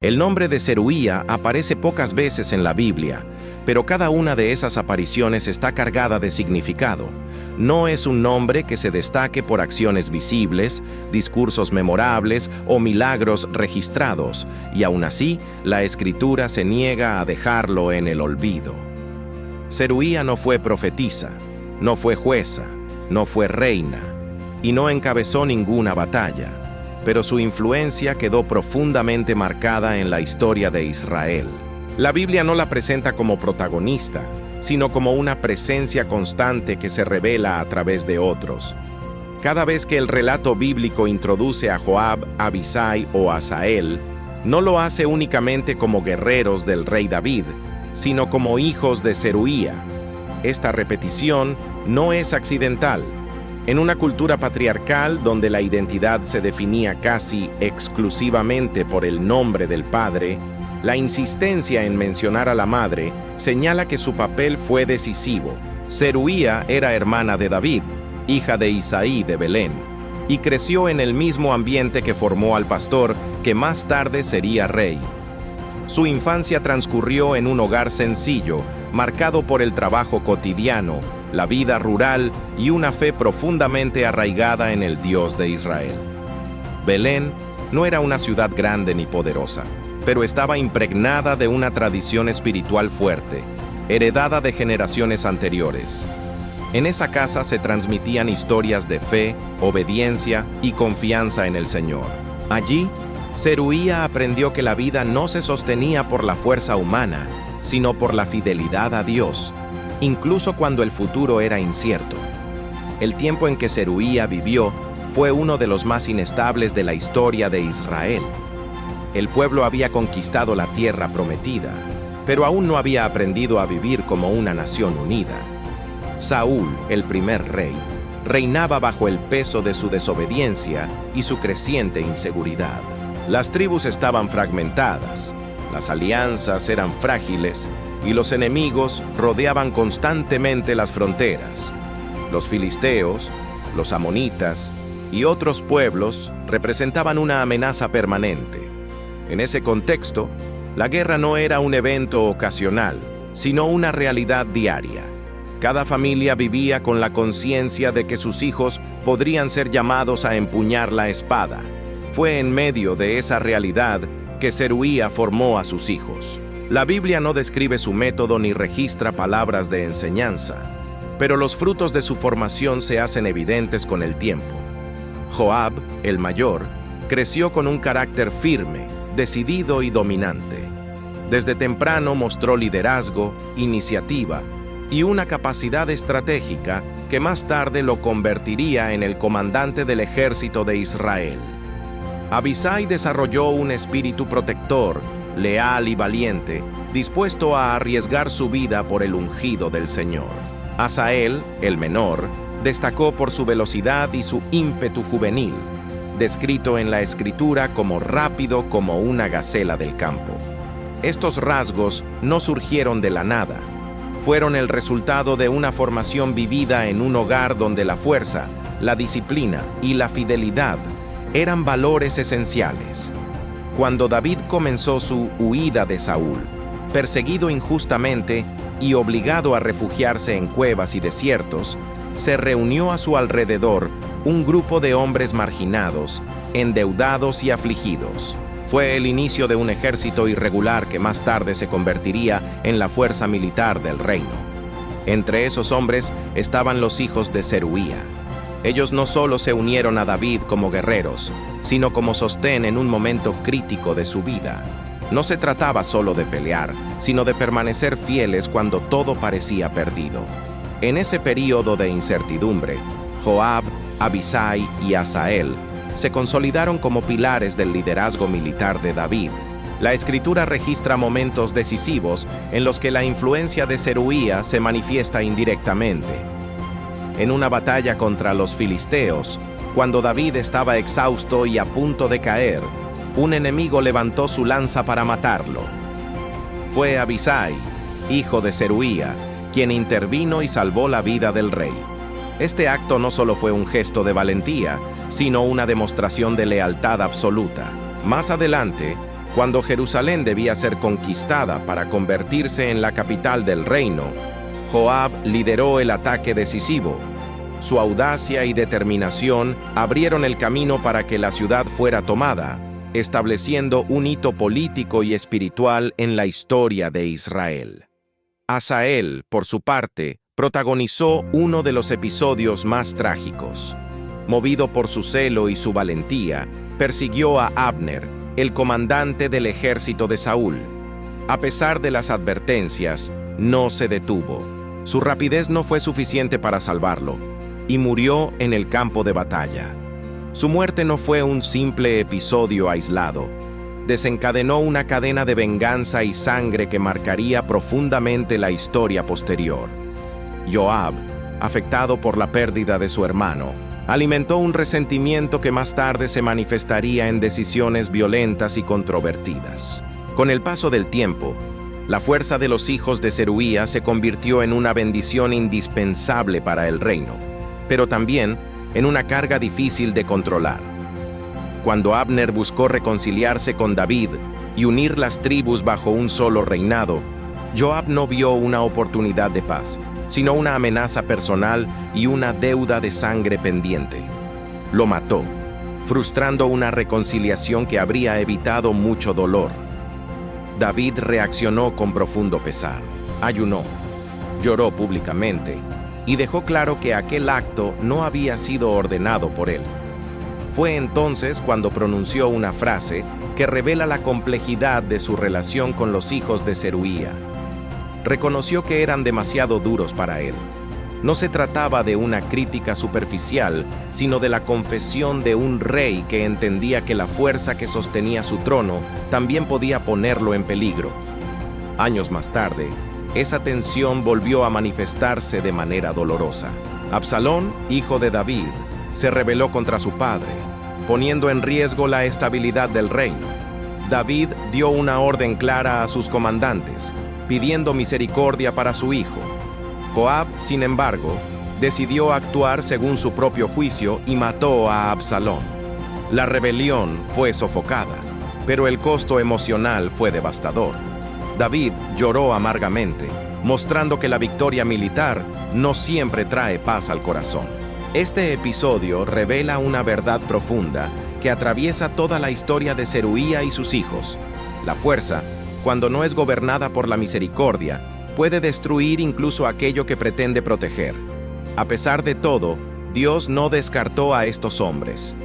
El nombre de Zeruía aparece pocas veces en la Biblia, pero cada una de esas apariciones está cargada de significado. No es un nombre que se destaque por acciones visibles, discursos memorables o milagros registrados, y aún así, la Escritura se niega a dejarlo en el olvido. Zeruía no fue profetisa, no fue jueza, no fue reina, y no encabezó ninguna batalla, pero su influencia quedó profundamente marcada en la historia de Israel. La Biblia no la presenta como protagonista, sino como una presencia constante que se revela a través de otros. Cada vez que el relato bíblico introduce a Joab, Abisai o Asael, no lo hace únicamente como guerreros del rey David, sino como hijos de Zeruía. Esta repetición no es accidental. En una cultura patriarcal donde la identidad se definía casi exclusivamente por el nombre del padre, la insistencia en mencionar a la madre señala que su papel fue decisivo. Zeruía era hermana de David, hija de Isaí de Belén, y creció en el mismo ambiente que formó al pastor que más tarde sería rey. Su infancia transcurrió en un hogar sencillo, marcado por el trabajo cotidiano, la vida rural y una fe profundamente arraigada en el Dios de Israel. Belén no era una ciudad grande ni poderosa, pero estaba impregnada de una tradición espiritual fuerte, heredada de generaciones anteriores. En esa casa se transmitían historias de fe, obediencia y confianza en el Señor. Allí, Zeruía aprendió que la vida no se sostenía por la fuerza humana, sino por la fidelidad a Dios, incluso cuando el futuro era incierto. El tiempo en que Zeruía vivió fue uno de los más inestables de la historia de Israel. El pueblo había conquistado la tierra prometida, pero aún no había aprendido a vivir como una nación unida. Saúl, el primer rey, reinaba bajo el peso de su desobediencia y su creciente inseguridad. Las tribus estaban fragmentadas, las alianzas eran frágiles y los enemigos rodeaban constantemente las fronteras. Los filisteos, los amonitas y otros pueblos representaban una amenaza permanente. En ese contexto, la guerra no era un evento ocasional, sino una realidad diaria. Cada familia vivía con la conciencia de que sus hijos podrían ser llamados a empuñar la espada. Fue en medio de esa realidad que Zeruía formó a sus hijos. La Biblia no describe su método ni registra palabras de enseñanza, pero los frutos de su formación se hacen evidentes con el tiempo. Joab, el mayor, creció con un carácter firme, decidido y dominante. Desde temprano mostró liderazgo, iniciativa y una capacidad estratégica que más tarde lo convertiría en el comandante del ejército de Israel. Abisai desarrolló un espíritu protector, leal y valiente, dispuesto a arriesgar su vida por el ungido del Señor. Asael, el menor, destacó por su velocidad y su ímpetu juvenil, descrito en la Escritura como rápido como una gacela del campo. Estos rasgos no surgieron de la nada, fueron el resultado de una formación vivida en un hogar donde la fuerza, la disciplina y la fidelidad eran valores esenciales. Cuando David comenzó su huida de Saúl, perseguido injustamente y obligado a refugiarse en cuevas y desiertos, se reunió a su alrededor un grupo de hombres marginados, endeudados y afligidos. Fue el inicio de un ejército irregular que más tarde se convertiría en la fuerza militar del reino. Entre esos hombres estaban los hijos de Zeruía. Ellos no solo se unieron a David como guerreros, sino como sostén en un momento crítico de su vida. No se trataba solo de pelear, sino de permanecer fieles cuando todo parecía perdido. En ese período de incertidumbre, Joab, Abisai y Asael se consolidaron como pilares del liderazgo militar de David. La Escritura registra momentos decisivos en los que la influencia de Zeruía se manifiesta indirectamente. En una batalla contra los filisteos, cuando David estaba exhausto y a punto de caer, un enemigo levantó su lanza para matarlo. Fue Abisai, hijo de Zeruía, quien intervino y salvó la vida del rey. Este acto no solo fue un gesto de valentía, sino una demostración de lealtad absoluta. Más adelante, Cuando Jerusalén debía ser conquistada para convertirse en la capital del reino, Joab lideró el ataque decisivo. Su audacia y determinación abrieron el camino para que la ciudad fuera tomada, estableciendo un hito político y espiritual en la historia de Israel. Asael, por su parte, protagonizó uno de los episodios más trágicos. Movido por su celo y su valentía, persiguió a Abner, el comandante del ejército de Saúl. A pesar de las advertencias, no se detuvo. Su rapidez no fue suficiente para salvarlo, y murió en el campo de batalla. Su muerte no fue un simple episodio aislado. Desencadenó una cadena de venganza y sangre que marcaría profundamente la historia posterior. Joab, afectado por la pérdida de su hermano, alimentó un resentimiento que más tarde se manifestaría en decisiones violentas y controvertidas. Con el paso del tiempo, la fuerza de los hijos de Zeruía se convirtió en una bendición indispensable para el reino, pero también en una carga difícil de controlar. Cuando Abner buscó reconciliarse con David y unir las tribus bajo un solo reinado, Joab no vio una oportunidad de paz, sino una amenaza personal y una deuda de sangre pendiente. Lo mató, frustrando una reconciliación que habría evitado mucho dolor. David reaccionó con profundo pesar, ayunó, lloró públicamente y dejó claro que aquel acto no había sido ordenado por él. Fue entonces cuando pronunció una frase que revela la complejidad de su relación con los hijos de Zeruía. Reconoció que eran demasiado duros para él. No se trataba de una crítica superficial, sino de la confesión de un rey que entendía que la fuerza que sostenía su trono también podía ponerlo en peligro. Años más tarde, esa tensión volvió a manifestarse de manera dolorosa. Absalón, hijo de David, se rebeló contra su padre, poniendo en riesgo la estabilidad del reino. David dio una orden clara a sus comandantes, pidiendo misericordia para su hijo. Joab, sin embargo, decidió actuar según su propio juicio y mató a Absalón. La rebelión fue sofocada, pero el costo emocional fue devastador. David lloró amargamente, mostrando que la victoria militar no siempre trae paz al corazón. Este episodio revela una verdad profunda que atraviesa toda la historia de Zeruía y sus hijos. La fuerza, cuando no es gobernada por la misericordia, puede destruir incluso aquello que pretende proteger. A pesar de todo, Dios no descartó a estos hombres.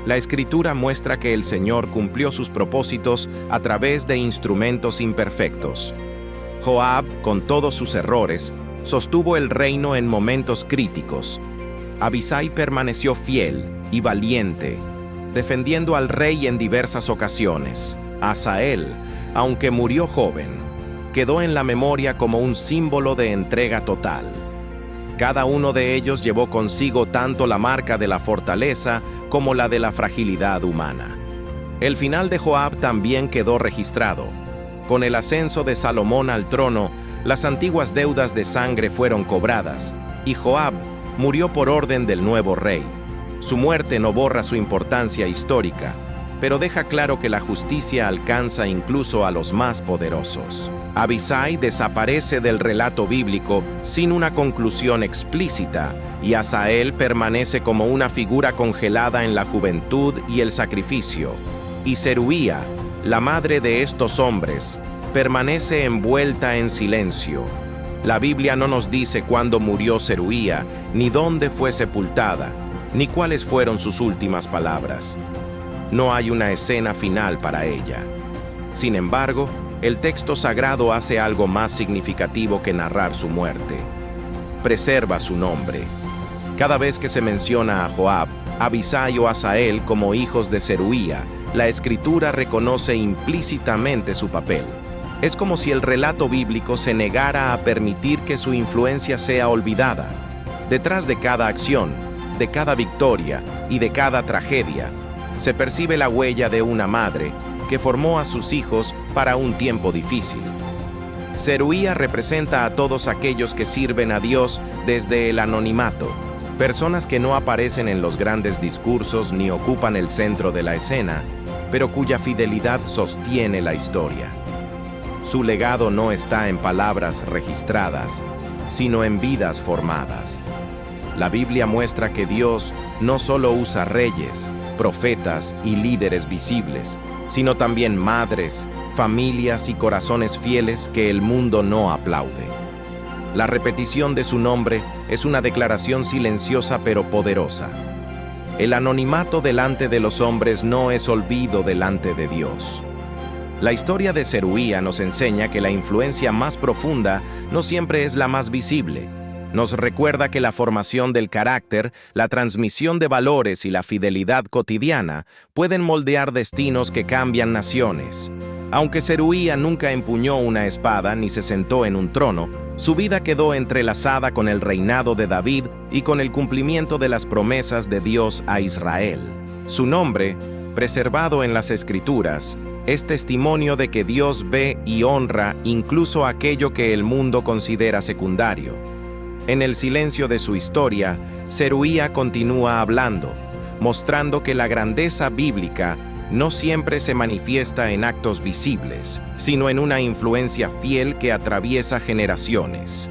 La Escritura muestra que el Señor cumplió sus propósitos a través de instrumentos imperfectos. Joab, con todos sus errores, sostuvo el reino en momentos críticos. Abisai permaneció fiel y valiente, defendiendo al rey en diversas ocasiones. Asael, aunque murió joven, quedó en la memoria como un símbolo de entrega total. Cada uno de ellos llevó consigo tanto la marca de la fortaleza como la de la fragilidad humana. El final de Joab también quedó registrado. Con el ascenso de Salomón al trono, las antiguas deudas de sangre fueron cobradas, y Joab murió por orden del nuevo rey. Su muerte no borra su importancia histórica, pero deja claro que la justicia alcanza incluso a los más poderosos. Abisai desaparece del relato bíblico sin una conclusión explícita, y Asael permanece como una figura congelada en la juventud y el sacrificio. Y Zeruía, la madre de estos hombres, permanece envuelta en silencio. La Biblia no nos dice cuándo murió Zeruía, ni dónde fue sepultada, ni cuáles fueron sus últimas palabras. No hay una escena final para ella. Sin embargo, el texto sagrado hace algo más significativo que narrar su muerte. Preserva su nombre. Cada vez que se menciona a Joab, Abisai o Asael como hijos de Zeruía, la Escritura reconoce implícitamente su papel. Es como si el relato bíblico se negara a permitir que su influencia sea olvidada. Detrás de cada acción, de cada victoria y de cada tragedia, se percibe la huella de una madre que formó a sus hijos para un tiempo difícil. Zeruía representa a todos aquellos que sirven a Dios desde el anonimato, personas que no aparecen en los grandes discursos ni ocupan el centro de la escena, pero cuya fidelidad sostiene la historia. Su legado no está en palabras registradas, sino en vidas formadas. La Biblia muestra que Dios no solo usa reyes, profetas y líderes visibles, sino también madres, familias y corazones fieles que el mundo no aplaude. La repetición de su nombre es una declaración silenciosa pero poderosa. El anonimato delante de los hombres no es olvido delante de Dios. La historia de Zeruía nos enseña que la influencia más profunda no siempre es la más visible. Nos recuerda que la formación del carácter, la transmisión de valores y la fidelidad cotidiana pueden moldear destinos que cambian naciones. Aunque Zeruía nunca empuñó una espada ni se sentó en un trono, su vida quedó entrelazada con el reinado de David y con el cumplimiento de las promesas de Dios a Israel. Su nombre, preservado en las Escrituras, es testimonio de que Dios ve y honra incluso aquello que el mundo considera secundario. En el silencio de su historia, Zeruía continúa hablando, mostrando que la grandeza bíblica no siempre se manifiesta en actos visibles, sino en una influencia fiel que atraviesa generaciones.